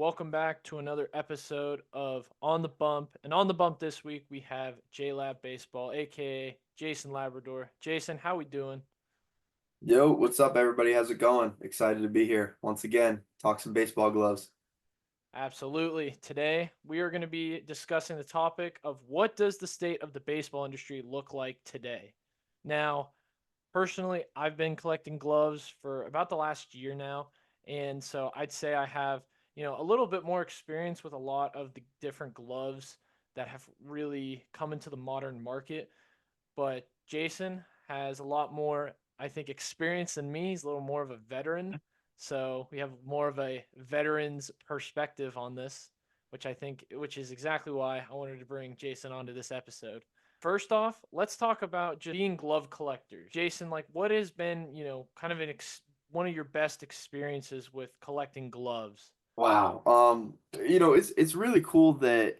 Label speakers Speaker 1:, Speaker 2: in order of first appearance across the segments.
Speaker 1: welcome back to another episode of On the Bump. And on the bump this week, we have Jaylab Baseball, aka Jason Labrador. Jason, how we doing?
Speaker 2: Yo, what's up, everybody? How's it going? Excited to be here once again. Talk some baseball gloves.
Speaker 1: Absolutely. Today, we are going to be discussing the topic of what does the state of the baseball industry look like today? Now, personally, I've been collecting gloves for about the last year now, and so I'd say I have, a little bit more experience with a lot of the different gloves that have really come into the modern market. But Jason has a lot more, I think, experience than me. He's a little more of a veteran. So we have more of a veteran's perspective on this, which is exactly why I wanted to bring Jason onto this episode. First off, let's talk about just being glove collectors. Jason, like, what has been, kind of one of your best experiences with collecting gloves?
Speaker 2: Wow. It's really cool that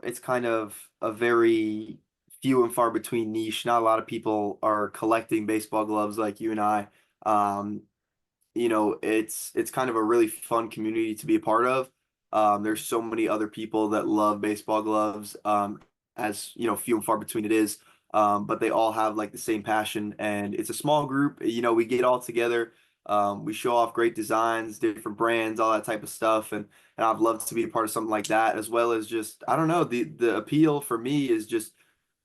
Speaker 2: it's kind of a very few and far between niche. Not a lot of people are collecting baseball gloves like you and I. Um, it's kind of a really fun community to be a part of. There's so many other people that love baseball gloves, as few and far between it is. But they all have like the same passion, and it's a small group. We get all together. We show off great designs, different brands, all that type of stuff, and I'd love to be a part of something like that, as well as just I don't know, the appeal for me is just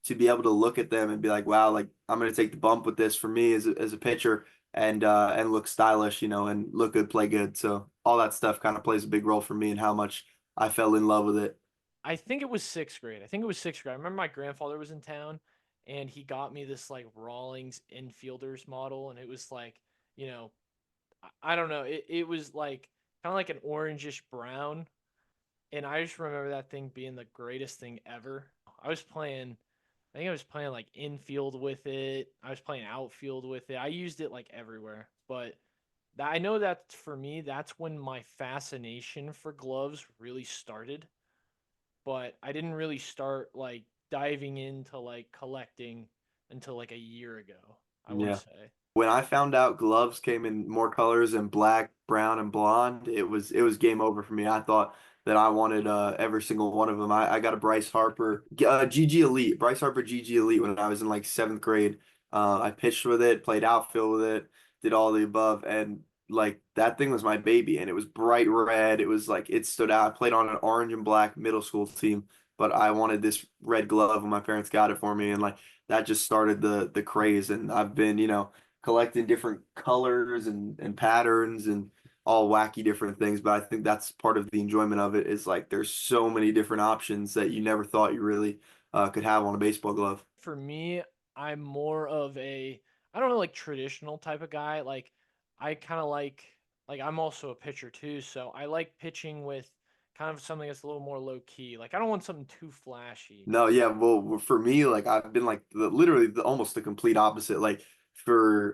Speaker 2: to be able to look at them and be like, wow, like I'm gonna take the bump with this for me as a pitcher and look stylish, and look good, play good. So all that stuff kind of plays a big role for me and how much I fell in love with it.
Speaker 1: I think it was sixth grade. I think it was sixth grade. I remember my grandfather was in town and he got me this like Rawlings infielders model. And it was like, you know, I don't know. It was like kind of like an orangish brown. And I just remember that thing being the greatest thing ever. I was playing, I think I was playing like infield with it. I was playing outfield with it. I used it like everywhere. But I know that for me, that's when my fascination for gloves really started, but I didn't really start like diving into like collecting until like a year ago, I would
Speaker 2: Yeah.
Speaker 1: say.
Speaker 2: When I found out gloves came in more colors and black, brown, and blonde, it was game over for me. I thought that I wanted every single one of them. I got a Bryce Harper GG Elite, Bryce Harper GG Elite when I was in like seventh grade. I pitched with it, played outfield with it, did all the above, and like that thing was my baby. And it was bright red. It was like it stood out. I played on an orange and black middle school team, but I wanted this red glove when my parents got it for me, and like that just started the craze. And I've been, collecting different colors and patterns and all wacky different things. But I think that's part of the enjoyment of it is like there's so many different options that you never thought you really could have on a baseball glove.
Speaker 1: For me, I'm more of a, I don't know, like traditional type of guy. Like I kind of like I'm also a pitcher too, so I like pitching with kind of something that's a little more low key. Like I don't want something too flashy.
Speaker 2: No, yeah, well, for me, like I've been like literally almost the complete opposite. Like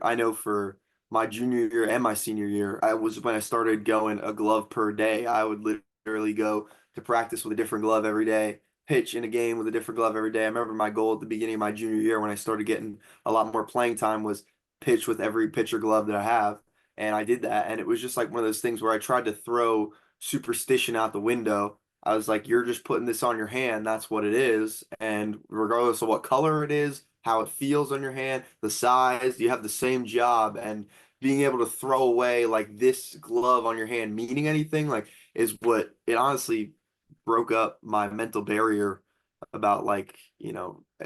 Speaker 2: I know for my junior year and my senior year, I was when I started going a glove per day. I would literally go to practice with a different glove every day, pitch in a game with a different glove every day. I remember my goal at the beginning of my junior year when I started getting a lot more playing time was pitch with every pitcher glove that I have. And I did that. And it was just like one of those things where I tried to throw superstition out the window. I was like, you're just putting this on your hand. That's what it is. And regardless of what color it is, how it feels on your hand, the size, you have the same job. And being able to throw away like this glove on your hand, meaning anything, like is what it honestly broke up my mental barrier about like,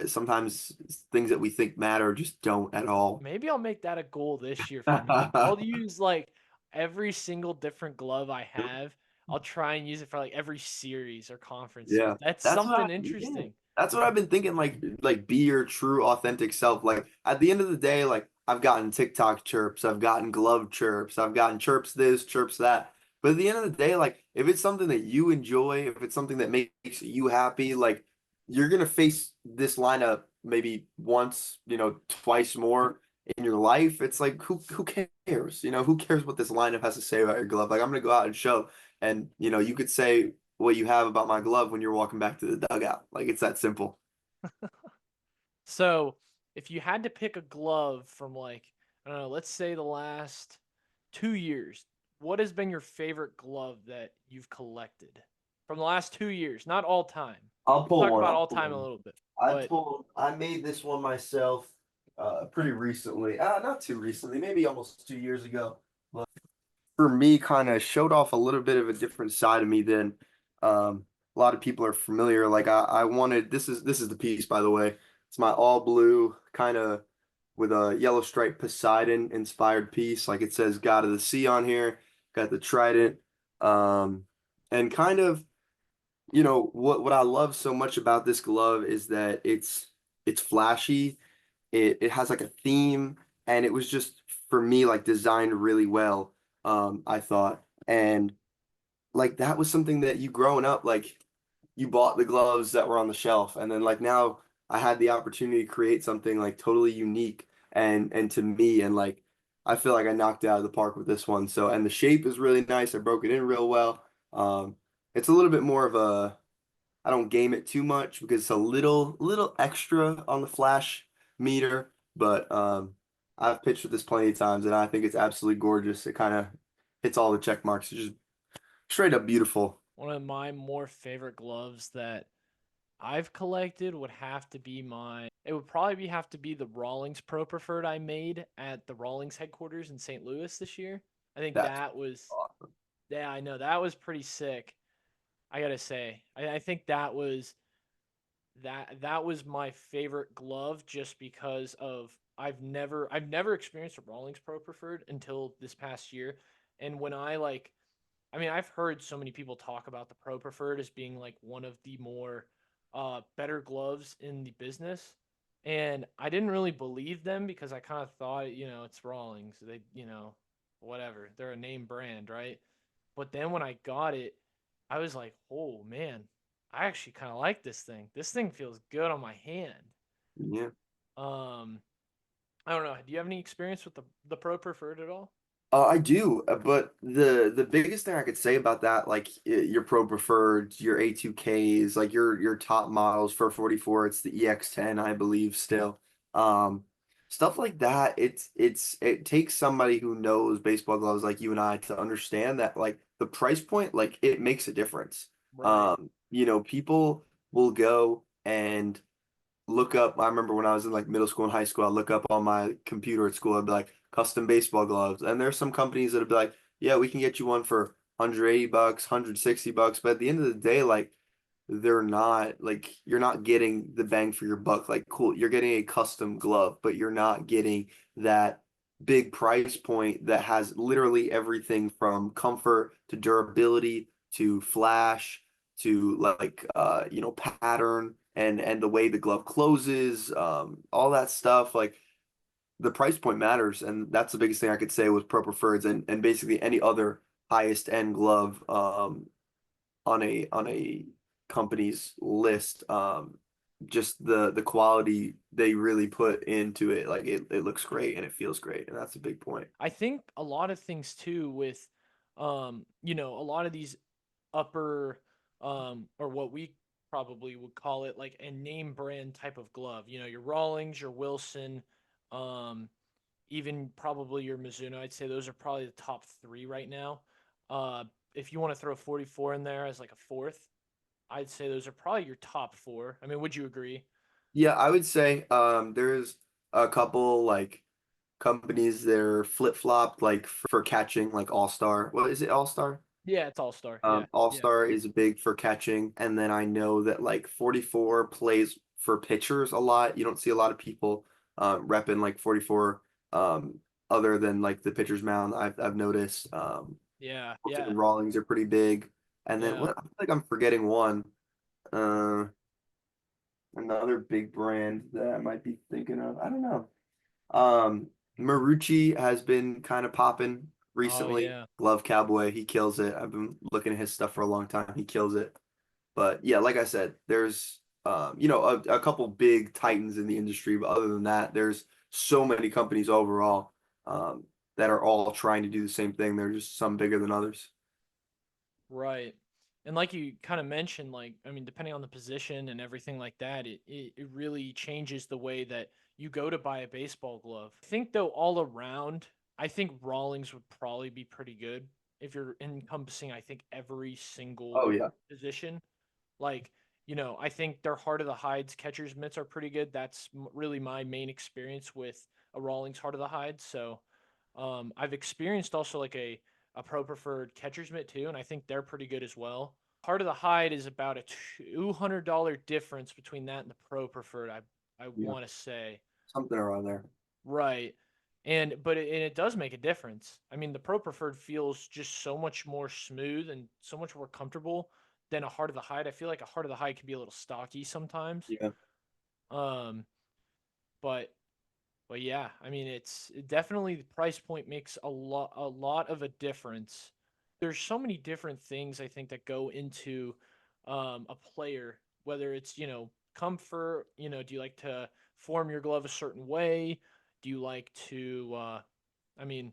Speaker 2: sometimes things that we think matter just don't at all.
Speaker 1: Maybe I'll make that a goal this year for me. I'll use like every single different glove I have. I'll try and use it for like every series or conference series.
Speaker 2: Yeah.
Speaker 1: That's
Speaker 2: That's what
Speaker 1: something
Speaker 2: yeah.
Speaker 1: interesting.
Speaker 2: That's what I've been thinking, like be your true authentic self. Like at the end of the day, like I've gotten TikTok chirps, I've gotten glove chirps, I've gotten chirps this, chirps that. But at the end of the day, like if it's something that you enjoy, if it's something that makes you happy, like you're gonna face this lineup maybe once, twice more in your life. It's like who cares? Who cares what this lineup has to say about your glove? Like I'm gonna go out and show. And you could say what you have about my glove when you're walking back to the dugout. Like it's that simple.
Speaker 1: So, if you had to pick a glove from like, I don't know, let's say the last 2 years, what has been your favorite glove that you've collected from the last 2 years? Not all time.
Speaker 2: I'll
Speaker 1: We'll
Speaker 2: pull
Speaker 1: talk
Speaker 2: one.
Speaker 1: about
Speaker 2: I'll
Speaker 1: all
Speaker 2: pull
Speaker 1: time a
Speaker 2: one.
Speaker 1: little bit, but
Speaker 2: I made this one myself pretty recently. Not too recently, maybe almost 2 years ago. But for me, kind of showed off a little bit of a different side of me than a lot of people are familiar. Like I wanted this is the piece, by the way. It's my all blue kind of with a yellow stripe Poseidon inspired piece. Like it says God of the Sea on here. Got the trident. Um, and kind of what I love so much about this glove is that it's flashy. It has like a theme, and it was just for me like designed really well. I thought, and like that was something that you growing up like you bought the gloves that were on the shelf, and then like now I had the opportunity to create something like totally unique and to me, and like I feel like I knocked it out of the park with this one. So, and the shape is really nice. I broke it in real well. It's a little bit more of a I don't game it too much because it's a little extra on the flash meter, but I've pitched with this plenty of times and I think it's absolutely gorgeous. It kind of hits all the check marks. It's just straight up beautiful.
Speaker 1: one of my more favorite gloves that I've collected would have to be it would probably have to be the Rawlings Pro Preferred I made at the Rawlings headquarters in St. Louis this year. I think
Speaker 2: That's
Speaker 1: that was,
Speaker 2: awesome.
Speaker 1: yeah, I know that was pretty sick. I gotta say, I think that was my favorite glove just because of I've never experienced a Rawlings Pro Preferred until this past year, and when I mean, I've heard so many people talk about the Pro Preferred as being like one of the more better gloves in the business. And I didn't really believe them because I kind of thought, it's Rawlings. They, whatever. They're a name brand, right? But then when I got it, I was like, oh man, I actually kind of like this thing. This thing feels good on my hand.
Speaker 2: Yeah.
Speaker 1: Um, I don't know. Do you have any experience with the Pro Preferred at all?
Speaker 2: I do, but the biggest thing I could say about that, like your Pro Preferred, your A2Ks, like your top models for 44, it's the EX10, I believe still. Um, Stuff like that, it takes somebody who knows baseball gloves like you and I to understand that like the price point, like it makes a difference.
Speaker 1: Right.
Speaker 2: People will go and look up. I remember when I was in like middle school and high school, I'd look up on my computer at school, I'd be like custom baseball gloves. And there's some companies that'd be like, yeah, we can get you one for 180 bucks, 160 bucks. But at the end of the day, like they're not like you're not getting the bang for your buck. Like, cool, you're getting a custom glove, but you're not getting that big price point that has literally everything from comfort to durability to flash to like pattern and the way the glove closes, all that stuff. Like the price point matters, and that's the biggest thing I could say with Pro Preferreds and basically any other highest end glove on a company's list. Just the quality they really put into it, like it looks great and it feels great, and that's a big point.
Speaker 1: I think a lot of things too with a lot of these upper or what we probably would call it like a name brand type of glove. Your Rawlings, your Wilson, um even probably your Mizuno. I'd say those are probably the top 3 right now. Uh if you want to throw 44 in there as like a fourth, I'd say those are probably your top 4. I mean, would you agree?
Speaker 2: Yeah, I would say there's a couple like companies that are flip-flopped like for catching like All-Star. What is it, All-Star?
Speaker 1: Yeah, it's All-Star. Yeah. Yeah.
Speaker 2: All-Star is big for catching, and then I know that like 44 plays for pitchers a lot. You don't see a lot of people repping like 44 um other than like the pitcher's mound. I've noticed
Speaker 1: Yeah.
Speaker 2: Wilson
Speaker 1: Yeah.
Speaker 2: and Rawlings are pretty big. And then
Speaker 1: Yeah.
Speaker 2: what I feel like I'm forgetting one. Uh Another big brand that I might be thinking of. I don't know. Um, Marucci has been kind of popping
Speaker 1: Oh
Speaker 2: recently.
Speaker 1: yeah.
Speaker 2: Glove Cowboy, he kills it. I've been looking at his stuff for a long time. He kills it. But yeah, like I said, there's a couple big titans in the industry, but other than that, there's so many companies overall that are all trying to do the same thing. They're just some bigger than others.
Speaker 1: Right. And like you kind of mentioned, like, I mean, depending on the position and everything like that, it really changes the way that you go to buy a baseball glove. I think, though, all around, I think Rawlings would probably be pretty good. if you're encompassing, I think, every single
Speaker 2: Oh yeah.
Speaker 1: position. Like, I think their Heart of the Hides catcher's mitts are pretty good. That's really my main experience with a Rawlings Heart of the Hides. So, I've experienced also like a pro preferred catcher's mitt too, and I think they're pretty good as well. Heart of the Hide is about a $200 difference between that and the pro preferred. I
Speaker 2: Yeah.
Speaker 1: want to say.
Speaker 2: Something around there.
Speaker 1: Right. And it does make a difference. I mean, the Pro Preferred feels just so much more smooth and so much more comfortable than a Heart of the Hide. I feel like a Heart of the Hide can be a little stocky sometimes.
Speaker 2: Yeah.
Speaker 1: Um, but but yeah, I mean, definitely the price point makes a lot of a difference. There's so many different things I think that go into a player, whether it's, comfort, do you like to form your glove a certain way? Do you like to I mean,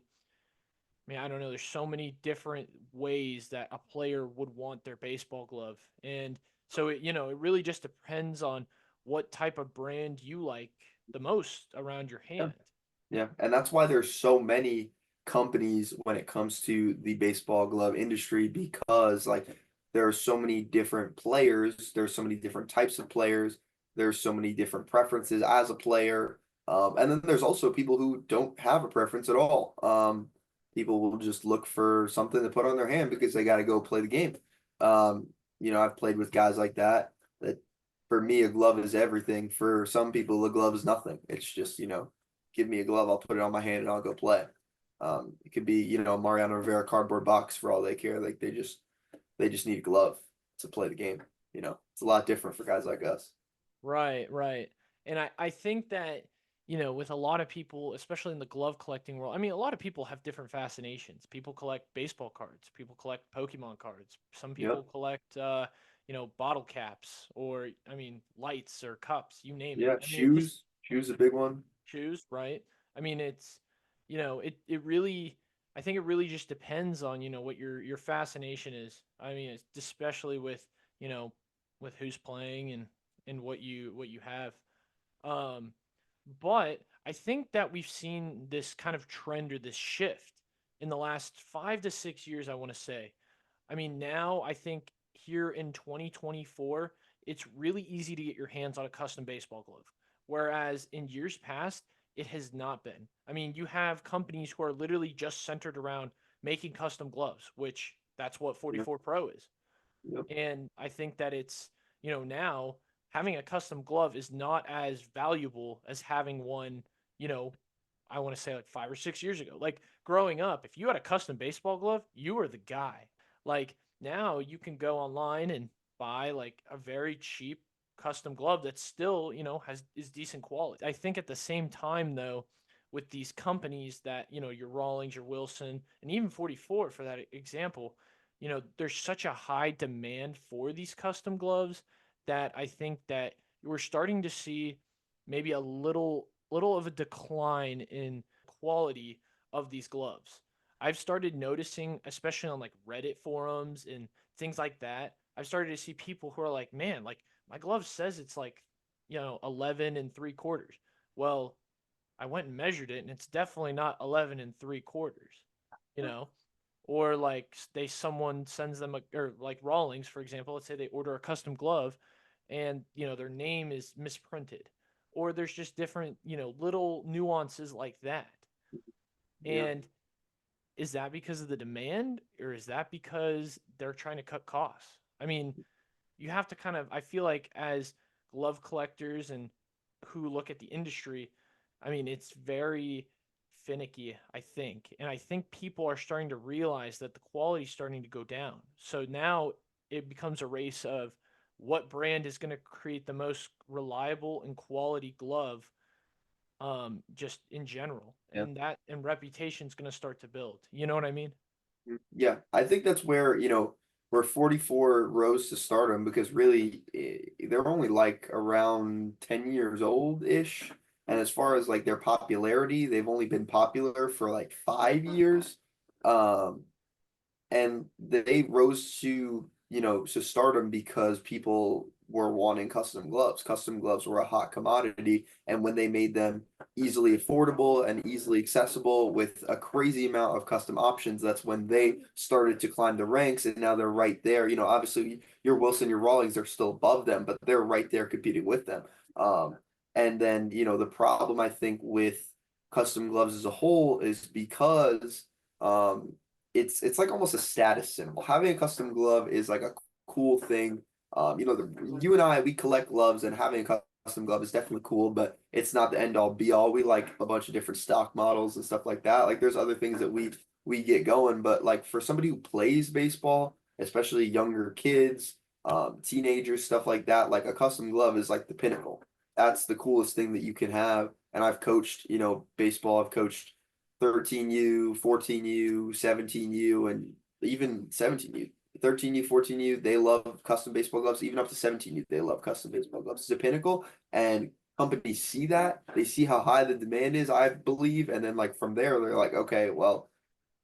Speaker 1: I don't know, there's so many different ways that a player would want their baseball glove. And so it really just depends on what type of brand you like the most around your
Speaker 2: Yeah.
Speaker 1: hand.
Speaker 2: Yeah, and that's why there's so many companies when it comes to the baseball glove industry because like there are so many different players, there's so many different types of players, there's so many different preferences as a player. And then there's also people who don't have a preference at all. People will just look for something to put on their hand because they got to go play the game. Um, I've played with guys like that. That for me, a glove is everything. For some people, a glove is nothing. It's just, give me a glove, I'll put it on my hand and I'll go play. It could be, a Mariano Rivera cardboard box for all they care. Like they just need a glove to play the game. It's a lot different for guys like us.
Speaker 1: Right, right. And I think that, with a lot of people, especially in the glove collecting world, I mean, a lot of people have different fascinations. People collect baseball cards, people collect Pokemon cards, some people
Speaker 2: Yep.
Speaker 1: collect, bottle caps or, I mean, lights or cups, you name it.
Speaker 2: Yeah.
Speaker 1: I mean, it just
Speaker 2: Shoes a big one.
Speaker 1: shoes, right? I mean, it really, I think it really just depends on, what your fascination is. I mean, it's especially you know, with who's playing and what you have. Um, but I think that we've seen this kind of trend or this shift in the last 5 to 6 years, I want to say. I mean, now I think here in 2024, it's really easy to get your hands on a custom baseball glove. Whereas in years past, it has not been. I mean, you have companies who are literally just centered around making custom gloves, which that's what
Speaker 2: Yep.
Speaker 1: 44 Pro is.
Speaker 2: Yep.
Speaker 1: And I think that it's, now having a custom glove is not as valuable as having one, you know, I want to say like 5 or 6 years ago. Like growing up, if you had a custom baseball glove, you were the guy. Like now you can go online and buy like a very cheap custom glove that still, has is decent quality. I think at the same time though, with these companies that, your Rawlings, your Wilson, and even 44 for that example, there's such a high demand for these custom gloves that I think that we're starting to see maybe a little of a decline in quality of these gloves. I've started noticing, especially on like Reddit forums and things like that, I've started to see people who are like, man, like my glove says it's like, 11 and 3/4. Well, I went and measured it and it's definitely not 11 and 3/4, you know? Or like someone sends them or like Rawlings, for example, let's say they order a custom glove and, their name is misprinted. Or there's just different, little nuances like that.
Speaker 2: Yeah.
Speaker 1: And is that because of the demand or is that because they're trying to cut costs? I mean, you have to kind of, I feel like as glove collectors and who look at the industry, I mean, it's very finicky, I think. And I think people are starting to realize that the quality is starting to go down. So now it becomes a race of what brand is going to create the most reliable and quality glove, just in general.
Speaker 2: Yeah.
Speaker 1: And that and reputation is going to start to build. You know what I mean?
Speaker 2: Yeah, I think that's where, where 44 rose to stardom because really they're only like around 10 years old-ish. And as far as like their popularity, they've only been popular for like 5 years. Um, and they rose to to stardom because people were wanting custom gloves. Custom gloves were a hot commodity, and when they made them easily affordable and easily accessible with a crazy amount of custom options, that's when they started to climb the ranks, and now they're right there. Obviously your Wilson, your Rawlings are still above them, but they're right there competing with them. And then, the problem I think with custom gloves as a whole is because um it's like almost a status symbol. Having a custom glove is like a cool thing. You and I, we collect gloves, and having a custom glove is definitely cool, but it's not the end all be all. We like a bunch of different stock models and stuff like that. Like there's other things that we get going, but like for somebody who plays baseball, especially younger kids, teenagers, stuff like that, like a custom glove is like the pinnacle. That's the coolest thing that you can have. And I've coached, baseball. I've coached 13U, 14U, 17U, and even 17U. 13U, 14U, they love custom baseball gloves. Even up to 17U, they love custom baseball gloves. It's a pinnacle, and companies see that. They see how high the demand is, I believe, and then like from there, they're like, okay, well,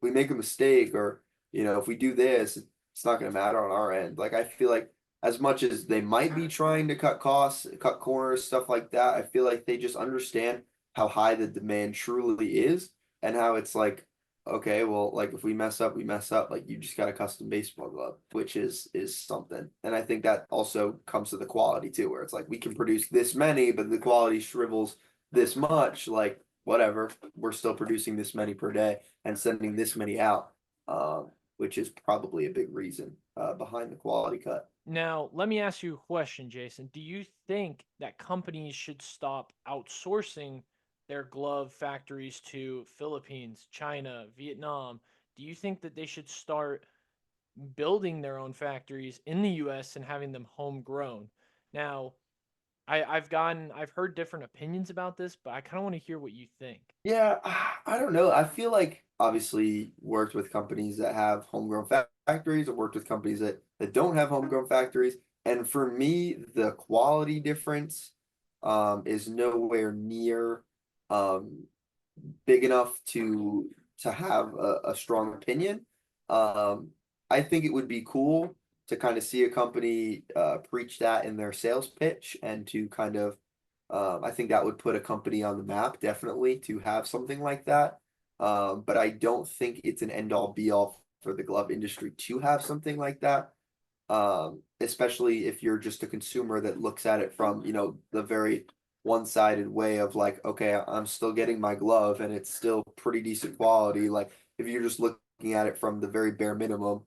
Speaker 2: we make a mistake, or if we do this, it's not going to matter on our end. Like I feel like as much as they might be trying to cut costs, cut corners, stuff like that, I feel like they just understand how high the demand truly is, and how it's like, okay, well, like if we mess up, we mess up. Like you just got a custom baseball glove, which is something. And I think that also comes to the quality too, where it's like we can produce this many, but the quality shrivels this much. Like whatever, we're still producing this many per day and sending this many out, which is probably a big reason behind the quality cut.
Speaker 1: Now, let me ask you a question, Jason. Do you think that companies should stop outsourcing their glove factories to Philippines, China, Vietnam? Do you think that they should start building their own factories in the US and having them homegrown? Now, I've heard different opinions about this, but I kind of want to hear what you think.
Speaker 2: Yeah, I don't know. I feel like obviously worked with companies that have homegrown factories, or worked with companies that don't have homegrown factories. And for me, the quality difference is nowhere near um, big enough to have a strong opinion. Um, I think it would be cool to kind of see a company preach that in their sales pitch, and to kind of I think that would put a company on the map, definitely, to have something like that. But I don't think it's an end all be all for the glove industry to have something like that. Especially if you're just a consumer that looks at it from, the very one-sided way of like, okay, I'm still getting my glove and it's still pretty decent quality. Like if you're just looking at it from the very bare minimum,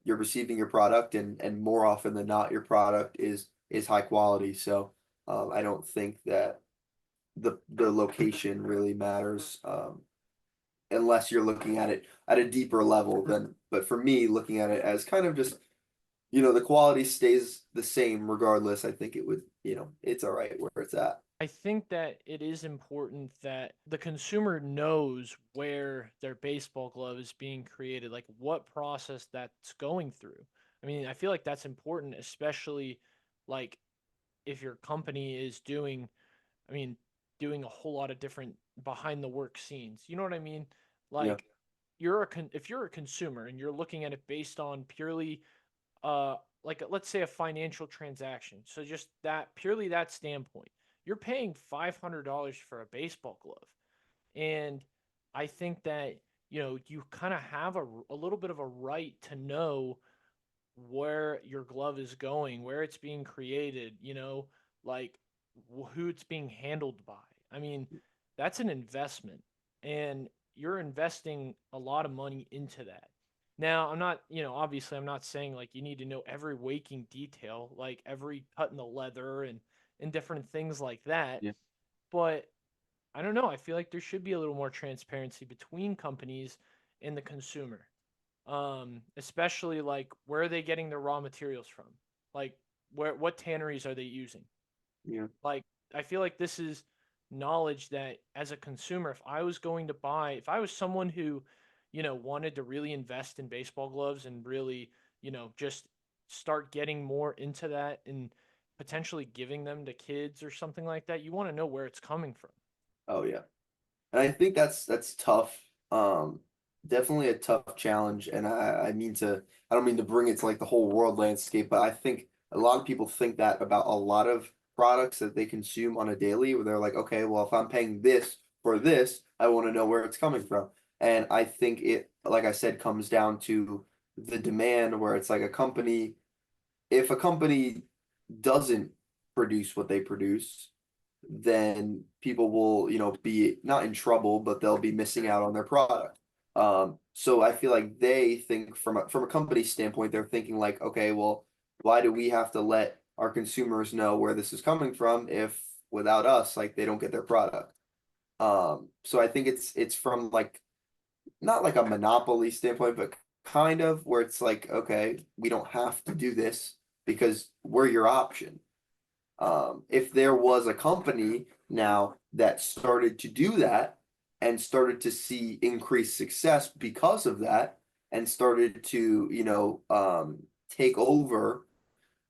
Speaker 2: you're receiving your product, and more often than not, your product is high quality. So I don't think that the location really matters, unless you're looking at it at a deeper level than. But for me, looking at it as kind of just, the quality stays the same regardless. I think it would, it's all right where it's at.
Speaker 1: I think that it is important that the consumer knows where their baseball glove is being created, like what process that's going through. I mean, I feel like that's important, especially like if your company is doing, I mean, doing a whole lot of different behind the work scenes. You know what I mean?
Speaker 2: Yeah.
Speaker 1: Like if you're a consumer and you're looking at it based on purely like let's say a financial transaction. So just that purely that standpoint. You're paying $500 for a baseball glove. And I think that, you kind of have a little bit of a right to know where your glove is going, where it's being created, like who it's being handled by. I mean, that's an investment, and you're investing a lot of money into that. Now, I'm not, obviously, I'm not saying like you need to know every waking detail, like every cut in the leather and different things like that.
Speaker 2: Yeah.
Speaker 1: But I don't know. I feel like there should be a little more transparency between companies and the consumer, especially like where are they getting their raw materials from, like what tanneries are they using,
Speaker 2: Yeah.
Speaker 1: like I feel like this is knowledge that as a consumer, if I was someone who wanted to really invest in baseball gloves and really just start getting more into that and potentially giving them to kids or something like that, you want to know where it's coming from.
Speaker 2: Oh yeah. And I think that's tough. definitely a tough challenge, and I don't mean to bring it to like the whole world landscape, but I think a lot of people think that about a lot of products that they consume on a daily, where they're like, okay, well, if I'm paying this for this, I want to know where it's coming from. And I think it, like I said, comes down to the demand, where it's like if a company doesn't produce what they produce, then people will, be not in trouble, but they'll be missing out on their product. So I feel like they think from a company standpoint, they're thinking like, okay, well, why do we have to let our consumers know where this is coming from if without us, like they don't get their product? So I think it's from like not like a monopoly standpoint, but kind of where it's like, okay, we don't have to do this because we're your option. If there was a company now that started to do that and started to see increased success because of that and started to, take over,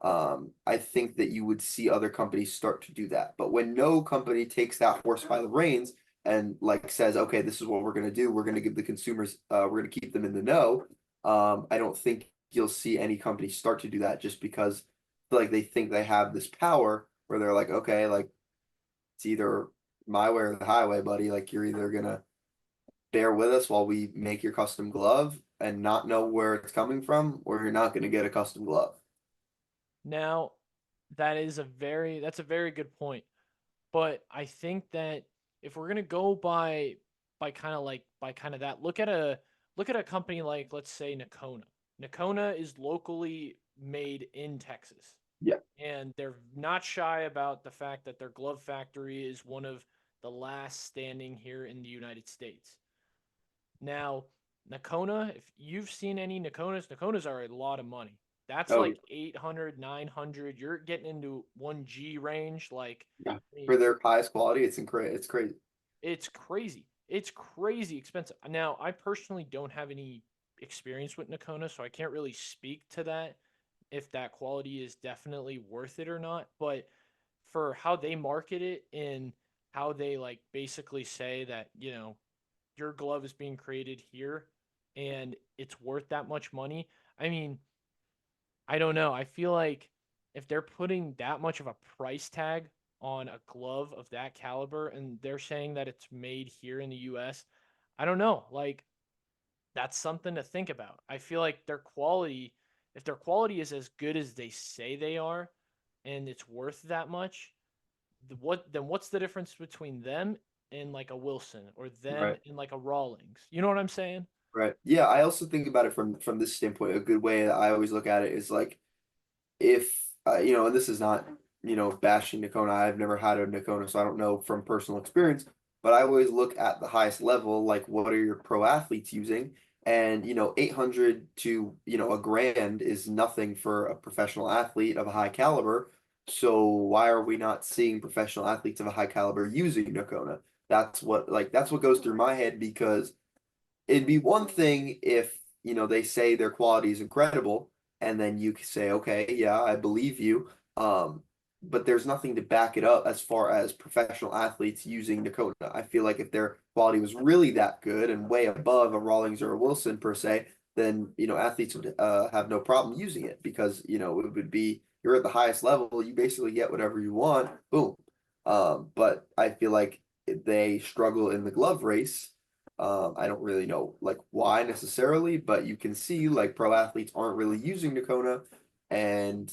Speaker 2: I think that you would see other companies start to do that. But when no company takes that horse by the reins and like says, okay, this is what we're going to do, we're going to give the consumers, we're going to keep them in the know. I don't think you'll see any company start to do that just because like they think they have this power where they're like, okay, like it's either my way or the highway, buddy. Like you're either gonna bear with us while we make your custom glove and not know where it's coming from, or you're not gonna get a custom glove.
Speaker 1: Now, that's a very good point. But I think that if we're gonna go by kind of that, look at a company like, let's say, Nakona. Nakona is locally made in Texas,
Speaker 2: Yeah.
Speaker 1: and they're not shy about the fact that their glove factory is one of the last standing here in the United States. Now, Nakona, if you've seen any Nakonas are a lot of money. That's
Speaker 2: Oh,
Speaker 1: like 800, 900. You're getting into 1G range. Like,
Speaker 2: yeah.
Speaker 1: I mean,
Speaker 2: For their highest quality, it's crazy.
Speaker 1: it's crazy. It's crazy expensive. Now, I personally don't have any experience with Nakona, so I can't really speak to that if that quality is definitely worth it or not. But for how they market it and how they like basically say that, your glove is being created here and it's worth that much money. I mean, I don't know. I feel like if they're putting that much of a price tag on a glove of that caliber and they're saying that it's made here in the US, I don't know. Like that's something to think about. I feel like if their quality is as good as they say they are and it's worth that much, what's the difference between them and like a Wilson or them
Speaker 2: Right.
Speaker 1: and like a Rawlings? You know what I'm saying?
Speaker 2: Right. Yeah, I also think about it from this standpoint. A good way that I always look at it is like if and this is not bashing Nakona. I've never had a Nakona, so I don't know from personal experience. But I always look at the highest level, like what are your pro athletes using? And 800 to a grand is nothing for a professional athlete of a high caliber. So why are we not seeing professional athletes of a high caliber using Nakona? That's what goes through my head because it'd be one thing if, they say their quality is incredible, and then you could say, okay, yeah, I believe you. But there's nothing to back it up as far as professional athletes using Dakota. I feel like if their quality was really that good and way above a Rawlings or a Wilson per se, then, athletes would have no problem using it because, it would be you're at the highest level, you basically get whatever you want, boom. But I feel like they struggle in the glove race. I don't really know like why necessarily, but you can see like pro athletes aren't really using Nakona, and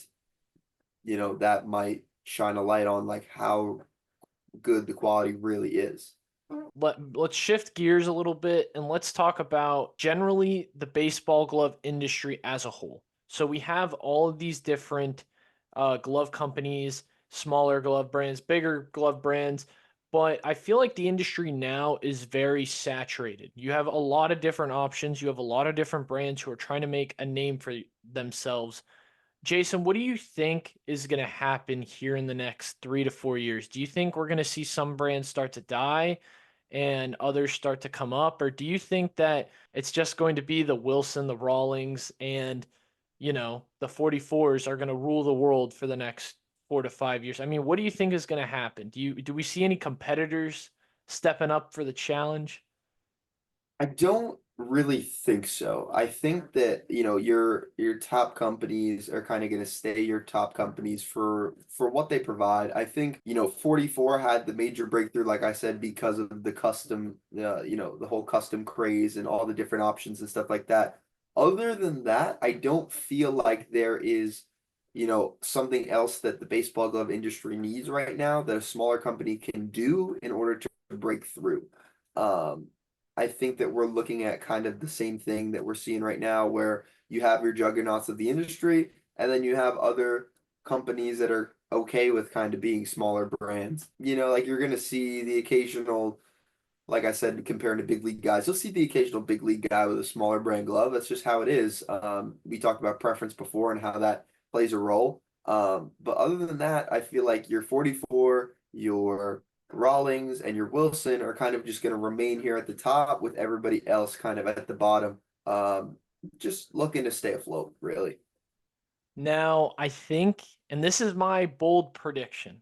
Speaker 2: that might shine a light on like how good the quality really is.
Speaker 1: Let's shift gears a little bit and let's talk about generally the baseball glove industry as a whole. So we have all of these different glove companies, smaller glove brands, bigger glove brands, but I feel like the industry now is very saturated. You have a lot of different options. You have a lot of different brands who are trying to make a name for themselves. Jason, what do you think is going to happen here in the next 3 to 4 years? Do you think we're going to see some brands start to die and others start to come up? Or do you think that it's just going to be the Wilson, the Rawlings, and, the 44s are going to rule the world for the next 4 to 5 years? I mean, what do you think is going to happen? Do we see any competitors stepping up for the challenge?
Speaker 2: I don't really think so. I think that, your top companies are kind of going to stay your top companies for what they provide. I think, 44 had the major breakthrough, like I said, because of the custom, the whole custom craze and all the different options and stuff like that. Other than that, I don't feel like there is, something else that the baseball glove industry needs right now that a smaller company can do in order to break through. Um, I think that we're looking at kind of the same thing that we're seeing right now, where you have your juggernauts of the industry, and then you have other companies that are okay with kind of being smaller brands. Like you're going to see the occasional, like I said, comparing to big league guys, you'll see the occasional big league guy with a smaller brand glove. That's just how it is. We talked about preference before and how that plays a role. But other than that, I feel like your 44, your Rawlings, and your Wilson are kind of just going to remain here at the top with everybody else kind of at the bottom. Just looking to stay afloat, really.
Speaker 1: Now, I think, and this is my bold prediction,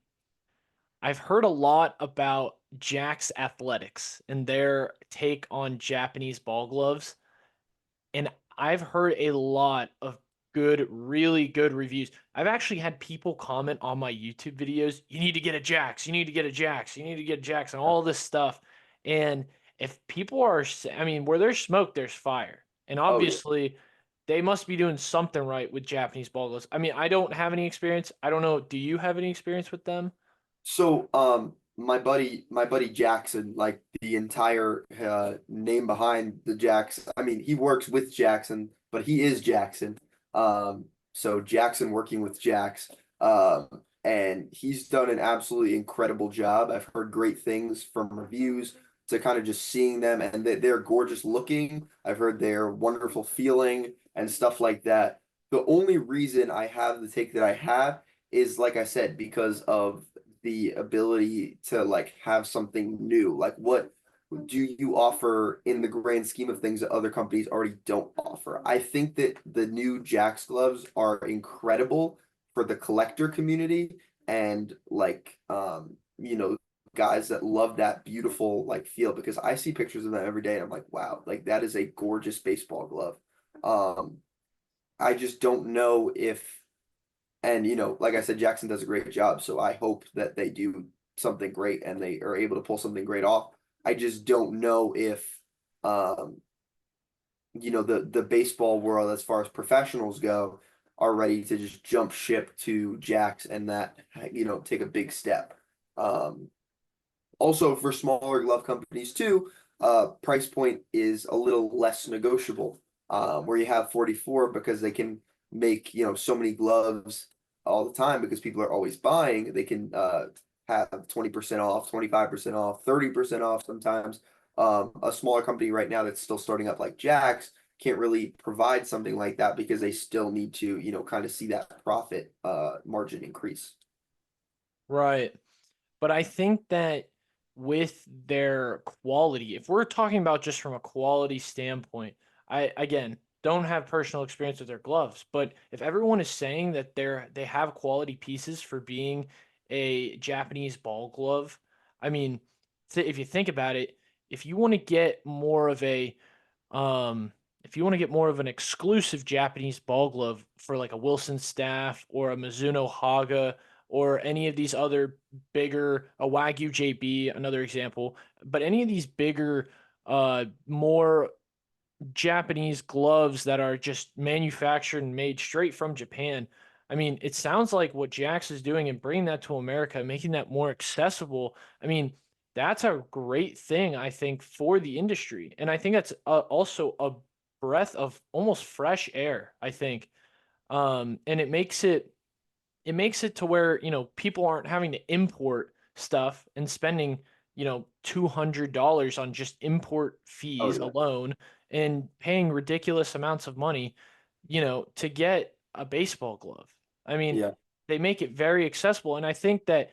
Speaker 1: I've heard a lot about Jack's Athletics and their take on Japanese ball gloves. And I've heard a lot of good, really good reviews. I've actually had people comment on my YouTube videos, you need to get a Jax, you need to get a Jax, you need to get a Jax, and all this stuff. And if people are, I mean, where there's smoke, there's fire. And
Speaker 2: Oh yeah.
Speaker 1: obviously, they must be doing something right with Japanese ball gloves. I mean, I don't have any experience. I don't know. Do you have any experience with them?
Speaker 2: So, my buddy Jackson, like the entire name behind the Jackson. I mean, he works with Jackson, but he is Jackson. So Jackson working with Jax, and he's done an absolutely incredible job. I've heard great things from reviews to kind of just seeing them, and they're gorgeous looking. I've heard they're wonderful feeling and stuff like that. The only reason I have the take that I have is, like I said, because of the ability to like have something new. Like what do you offer in the grand scheme of things that other companies already don't offer? I think that the new Jax gloves are incredible for the collector community and like guys that love that beautiful like feel because I see pictures of them every day and I'm like, wow, like that is a gorgeous baseball glove. Um, I just don't know if and like I said, Jackson does a great job. So I hope that they do something great and they are able to pull something great off. I just don't know if um, the baseball world, as far as professionals go, are ready to just jump ship to Jacks and that, take a big step. Um, Also, for smaller glove companies too, price point is a little less negotiable. Where you have 44 because they can make so many gloves all the time because people are always buying. They can have 20% off, 25% off, 30% off sometimes. A smaller company right now that's still starting up like Jax can't really provide something like that because they still need to kind of see that profit margin increase.
Speaker 1: Right. But I think that with their quality, if we're talking about just from a quality standpoint, I again don't have personal experience with their gloves, but if everyone is saying that they have quality pieces for being a Japanese ball glove, I mean, if you think about it, if you want to get more of a um, if you want to get more of an exclusive Japanese ball glove for like a Wilson Staff or a Mizuno Haga or any of these other bigger, a Wagyu JB, another example, but any of these bigger, more Japanese gloves that are just manufactured and made straight from Japan. I mean, it sounds like what Jax is doing and bringing that to America, making that more accessible. I mean, that's a great thing, I think, for the industry. And I think that's also a breath of almost fresh air, I think. And it makes it to where, people aren't having to import stuff and spending, $200 on just import
Speaker 2: Oh
Speaker 1: fees
Speaker 2: yeah,
Speaker 1: alone and paying ridiculous amounts of money, to get a baseball glove. I mean,
Speaker 2: yeah.
Speaker 1: they make it very accessible. And I think that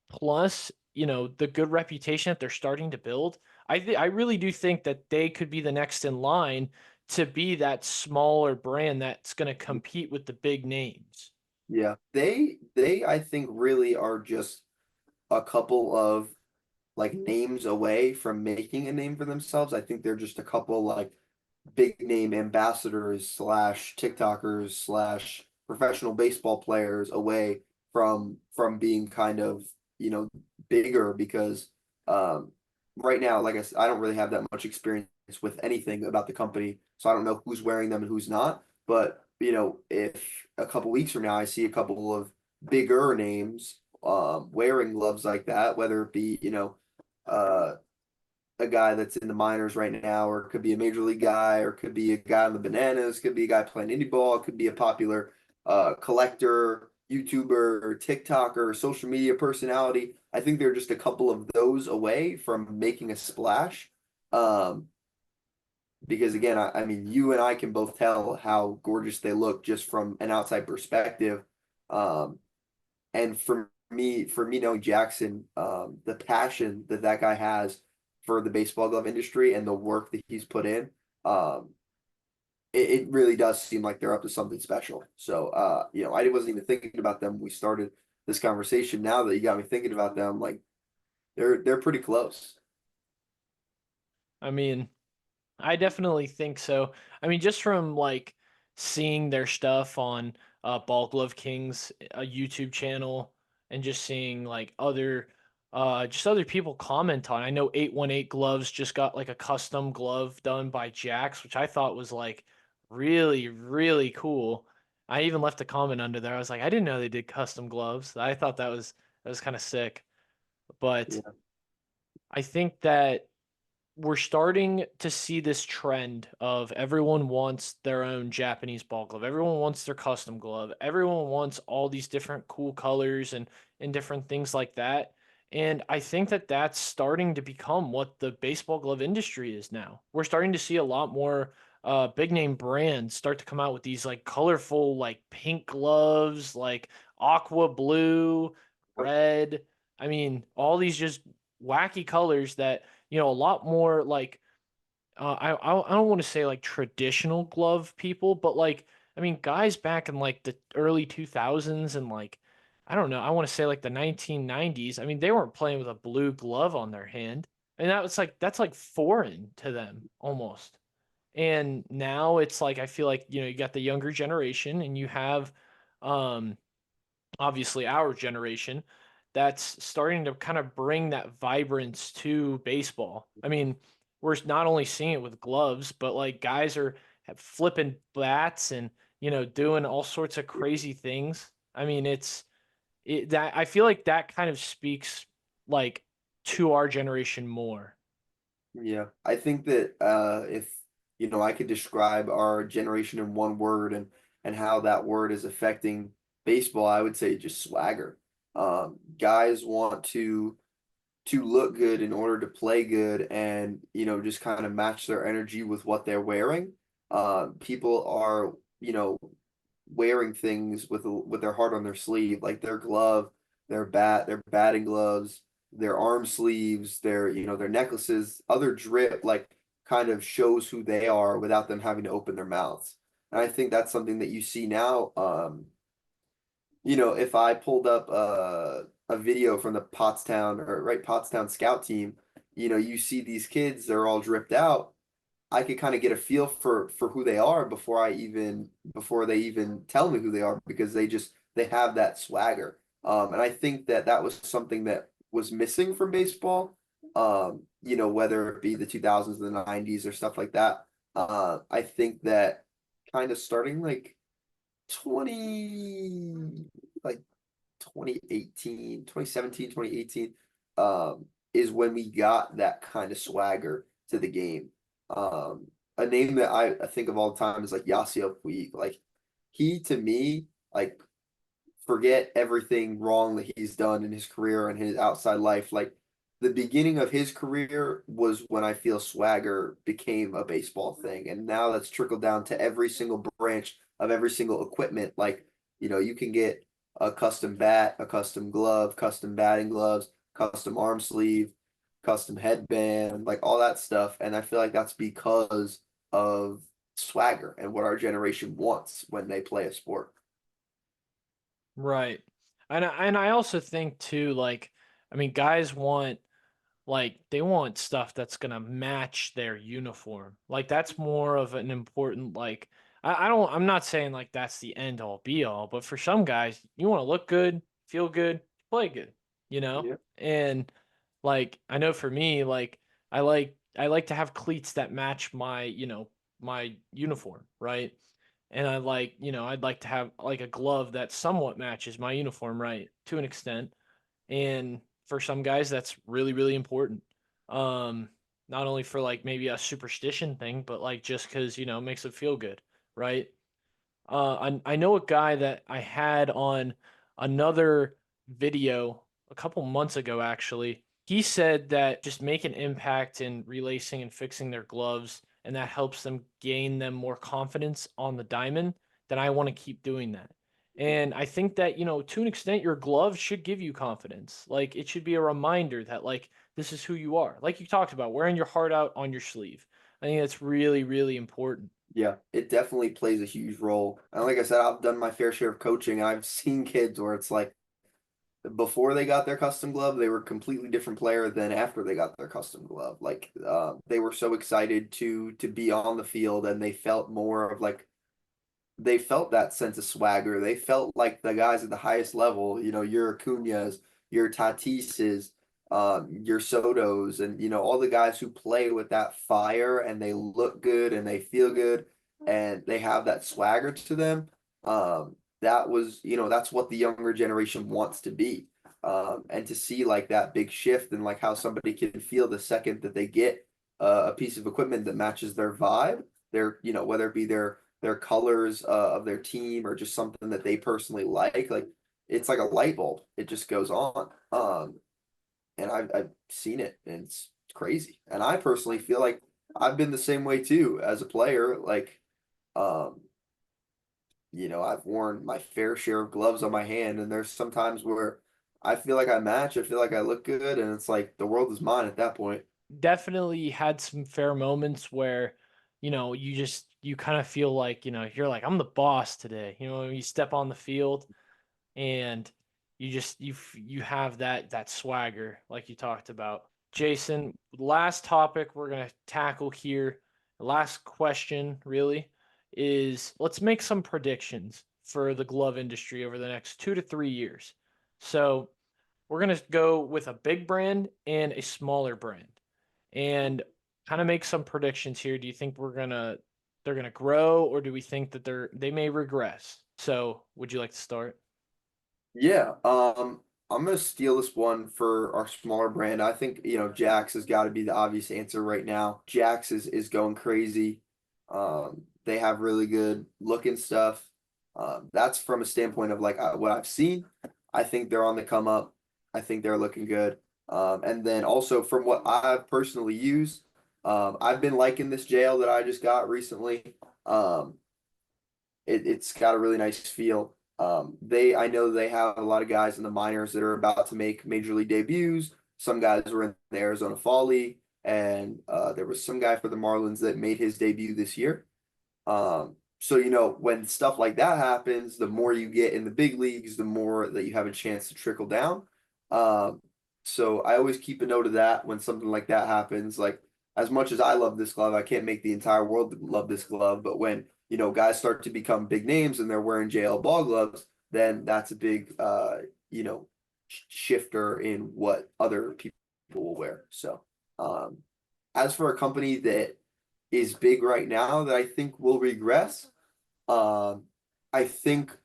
Speaker 1: plus, the good reputation that they're starting to build, I really do think that they could be the next in line to be that smaller brand that's going to compete with the big names.
Speaker 2: Yeah, they I think really are just a couple of like names away from making a name for themselves. I think they're just a couple like big name ambassadors slash TikTokers slash professional baseball players away from being kind of, bigger because right now, like I don't really have that much experience with anything about the company, so I don't know who's wearing them and who's not. But if a couple weeks from now I see a couple of bigger names wearing gloves like that, whether it be, uh a guy that's in the minors right now, or it could be a major league guy, or it could be a guy on the bananas, could be a guy playing indie ball, it could be a popular collector, YouTuber, or TikToker, social media personality. I think they're just a couple of those away from making a splash. Um, because again, I mean, you and I can both tell how gorgeous they look just from an outside perspective. Um, and for me knowing Jackson, the passion that that guy has for the baseball glove industry and the work that he's put in, um, it really does seem like they're up to something special. So, I wasn't even thinking about them when we started this conversation. Now that you got me thinking about them, like they're pretty close.
Speaker 1: I mean, I definitely think so. I mean, just from like seeing their stuff on Ball Glove King's a YouTube channel and just seeing like other people comment on. I know 818 Gloves just got like a custom glove done by Jax, which I thought was like really, really cool. I even left a comment under there. I was like, I didn't know they did custom gloves. I thought that was kind of sick. But
Speaker 2: Yeah,
Speaker 1: I think that we're starting to see this trend of everyone wants their own Japanese ball glove. Everyone wants their custom glove. Everyone wants all these different cool colors and different things like that. And I think that that's starting to become what the baseball glove industry is now. We're starting to see a lot more big name brands start to come out with these like colorful like pink gloves, like aqua blue, red. I mean, all these just wacky colors that a lot more like I don't want to say like traditional glove people, but like I mean guys back in like the early 2000s and like I don't know, I want to say like the 1990s. I mean they weren't playing with a blue glove on their hand. And that's like foreign to them almost. And now it's like I feel like you got the younger generation and you have um obviously our generation that's starting to kind of bring that vibrance to baseball. I mean, we're not only seeing it with gloves, but like guys are flipping bats and doing all sorts of crazy things. I mean, that I feel like that kind of speaks like to our generation more.
Speaker 2: yeah. I think that if I could describe our generation in one word and how that word is affecting baseball, I would say just swagger. Guys want to look good in order to play good and just kind of match their energy with what they're wearing. People are wearing things with their heart on their sleeve, like their glove, their bat, their batting gloves, their arm sleeves, their necklaces, other drip, like kind of shows who they are without them having to open their mouths. And I think that's something that you see now. If I pulled up a video from the Pottstown scout team, you see these kids, they're all dripped out. I could kind of get a feel for who they are before they even tell me who they are because they have that swagger. And I think that that was something that was missing from baseball. Whether it be the 2000s, the 90s, or stuff like that. I think that kind of starting like 20 like 2018, 2017, 2018, is when we got that kind of swagger to the game. A name that I think of all the time is like Yasiel Puig. Like he to me, like forget everything wrong that he's done in his career and his outside life. Like the beginning of his career was when I feel swagger became a baseball thing. And now that's trickled down to every single branch of every single equipment. Like, you can get a custom bat, a custom glove, custom batting gloves, custom arm sleeve, custom headband, like all that stuff. And I feel like that's because of swagger and what our generation wants when they play a sport.
Speaker 1: Right. And I also think too, like, I mean, guys want Like they want stuff that's gonna match their uniform. Like that's more of an important like I'm not saying like that's the end all be all, but for some guys, you want to look good, feel good, play good, you know?
Speaker 2: Yeah.
Speaker 1: And like I know for me, like I like to have cleats that match my, my uniform, right? And I'd like to have like a glove that somewhat matches my uniform, right? To an extent. And for some guys that's really really important. um Not only for like maybe a superstition thing, but like just because it makes it feel good, right? I know a guy that I had on another video a couple months ago, actually. He said that just make an impact in relacing and fixing their gloves, and that helps them gain them more confidence on the diamond. Then I want to keep doing that. And I think that, to an extent, your glove should give you confidence. Like it should be a reminder that, like, this is who you are. Like you talked about, wearing your heart out on your sleeve. I think that's really, really important.
Speaker 2: Yeah, it definitely plays a huge role. And like I said, I've done my fair share of coaching, and I've seen kids where it's like before they got their custom glove, they were a completely different player than after they got their custom glove. Like they were so excited to be on the field, and they felt more of like they felt that sense of swagger. They felt like the guys at the highest level, your Acuñas, your Tatises, your Sotos, and all the guys who play with that fire and they look good and they feel good and they have that swagger to them. That was, that's what the younger generation wants to be. And to see like that big shift and like how somebody can feel the second that they get a piece of equipment that matches their vibe, whether it be their colors of their team or just something that they personally like it's like a light bulb. It just goes on. And I've seen it and it's crazy. And I personally feel like I've been the same way too as a player. Like, um, I've worn my fair share of gloves on my hand, and there's sometimes where I feel like I match, I feel like I look good, and it's like the world is mine at that point.
Speaker 1: Definitely had some fair moments where, you kind of feel like, you're like, I'm the boss today. When you step on the field and you have that swagger like you talked about. Jason, last topic we're gonna tackle here, the last question really is let's make some predictions for the glove industry over the next 2 to 3 years. So we're gonna go with a big brand and a smaller brand and kind of make some predictions here. Do you think they're gonna grow, or do we think that they may regress? So, would you like to start?
Speaker 2: Yeah, I'm gonna steal this one for our smaller brand. I think, Jax has got to be the obvious answer right now. Jax is going crazy. They have really good looking stuff. That's from a standpoint of like what I've seen. I think they're on the come up. I think they're looking good. And then also from what I've personally used, I've been liking this jail that I just got recently. Um, it's got a really nice feel. I know they have a lot of guys in the minors that are about to make major league debuts. Some guys were in the Arizona Fall League, and there was some guy for the Marlins that made his debut this year. So when stuff like that happens, the more you get in the big leagues, the more that you have a chance to trickle down. Um, so I always keep a note of that when something like that happens. Like as much as I love this glove, I can't make the entire world love this glove. But when guys start to become big names and they're wearing JL ball gloves, then that's a big you know shifter in what other people will wear. So um, as for a company that is big right now that I think will regress. Um, I think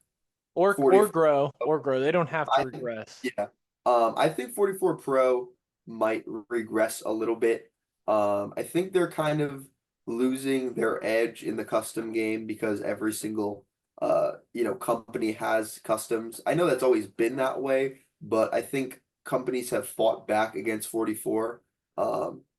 Speaker 1: Or
Speaker 2: 44.
Speaker 1: or grow. They don't have to
Speaker 2: I
Speaker 1: regress.
Speaker 2: yeah. I think 44 Pro might regress a little bit. I think they're kind of losing their edge in the custom game because every single company has customs. I know that's always been that way, but I think companies have fought back against 44.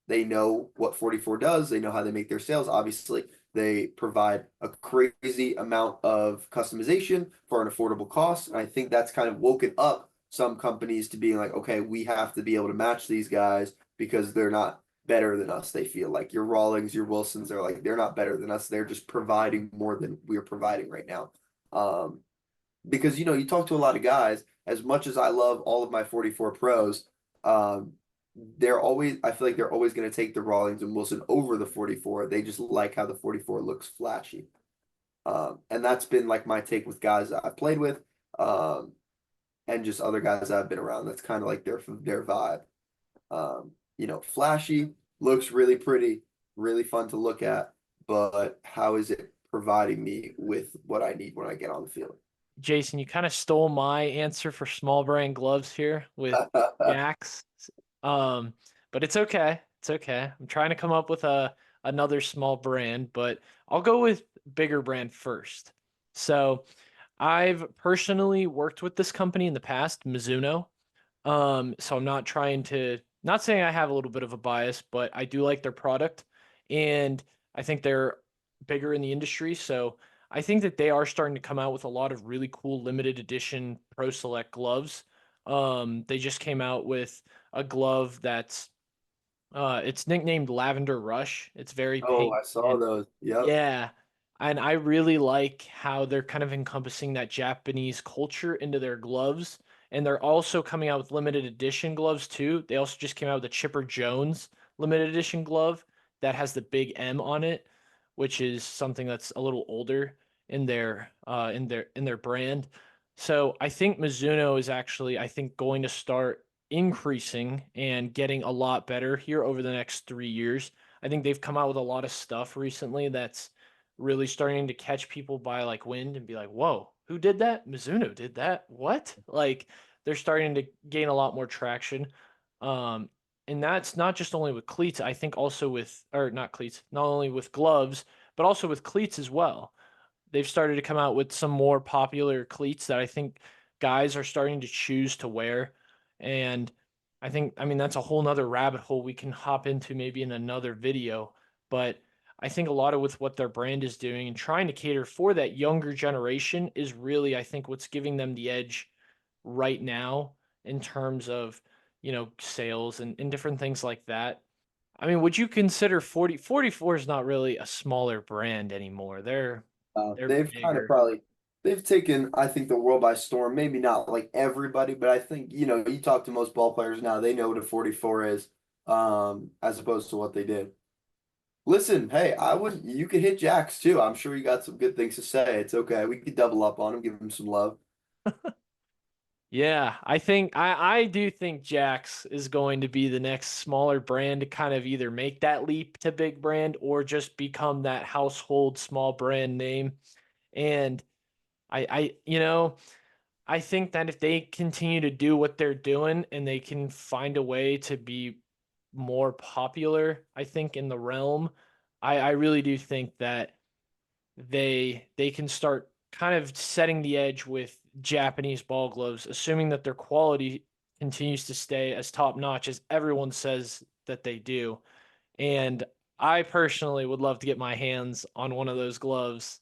Speaker 2: They know what 44 does. They know how they make their sales. Obviously, they provide a crazy amount of customization for an affordable cost. And I think that's kind of woken up some companies to being like, okay, we have to be able to match these guys because they're not better than us. They feel like your Rawlings, your Wilsons, they're not better than us. They're just providing more than we're providing right now. Um, because you talk to a lot of guys, as much as I love all of my 44 pros, um, I feel like they're always going to take the Rawlings and Wilson over the 44. They just like how the 44 looks flashy. And that's been like my take with guys that I've played with, um, and just other guys that I've been around. That's kind of like their vibe. Flashy, looks really pretty, really fun to look at, but how is it providing me with what I need when I get on the field?
Speaker 1: Jason, you kind of stole my answer for small brand gloves here with Jax. Um, but it's okay. It's okay. I'm trying to come up with a another small brand, but I'll go with bigger brand first. So I've personally worked with this company in the past, Mizuno. So I'm not trying to, not saying I have a little bit of a bias, but I do like their product and I think they're bigger in the industry. So I think that they are starting to come out with a lot of really cool limited edition Pro Select gloves. They just came out with a glove that's it's nicknamed Lavender Rush. It's very
Speaker 2: Oh,
Speaker 1: pink
Speaker 2: I saw
Speaker 1: and
Speaker 2: those. Yep.
Speaker 1: yeah. And I really like how they're kind of encompassing that Japanese culture into their gloves. And they're also coming out with limited edition gloves too. They also just came out with a Chipper Jones limited edition glove that has the big M on it, which is something that's a little older in their brand. So I think Mizuno is actually, I think, going to start increasing and getting a lot better here over the next 3 years. I think they've come out with a lot of stuff recently that's really starting to catch people by like wind and be like, whoa, who did that? Mizuno did that. What? Like they're starting to gain a lot more traction. Um, and that's not just only with cleats, I think also with, or not cleats, not only with gloves, but also with cleats as well. They've started to come out with some more popular cleats that I think guys are starting to choose to wear. And I mean, that's a whole nother rabbit hole we can hop into maybe in another video. But I think a lot of with what their brand is doing and trying to cater for that younger generation is really, I think, what's giving them the edge right now in terms of, sales and different things like that. I mean, would you consider 44 is not really a smaller brand anymore. They're
Speaker 2: They've kind of
Speaker 1: bigger.
Speaker 2: probably they've taken, I think, the world by storm. Maybe not like everybody, but I think, you talk to most ball players now, they know what a 44 is, as opposed to what they did. Listen, hey, you could hit Jacks too. I'm sure you got some good things to say. It's okay. We could double up on him, give him some love.
Speaker 1: Yeah, I do think Jax is going to be the next smaller brand to kind of either make that leap to big brand or just become that household small brand name. And I think that if they continue to do what they're doing and they can find a way to be more popular, I think in the realm, I really do think that they can start kind of setting the edge with Japanese ball gloves, assuming that their quality continues to stay as top notch as everyone says that they do. And I personally would love to get my hands on one of those gloves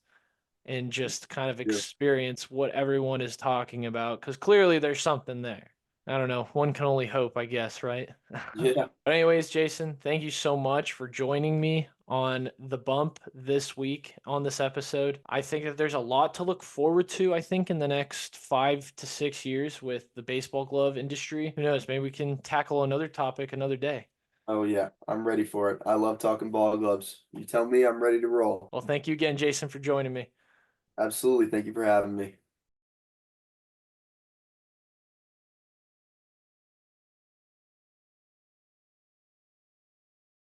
Speaker 1: and just kind of
Speaker 2: Yeah.
Speaker 1: experience what everyone is talking about because clearly there's something there. I don't know. One can only hope, I guess, right?
Speaker 2: Yeah.
Speaker 1: But anyways, Jason, thank you so much for joining me on the bump this week on this episode. I think that there's a lot to look forward to, I think, in the next 5 to 6 years with the baseball glove industry. Who knows? Maybe we can tackle another topic another day.
Speaker 2: Oh yeah, I'm ready for it. I love talking ball gloves. You tell me I'm ready to roll.
Speaker 1: Well, thank you again, Jason, for joining me.
Speaker 2: Absolutely. Thank you for having me.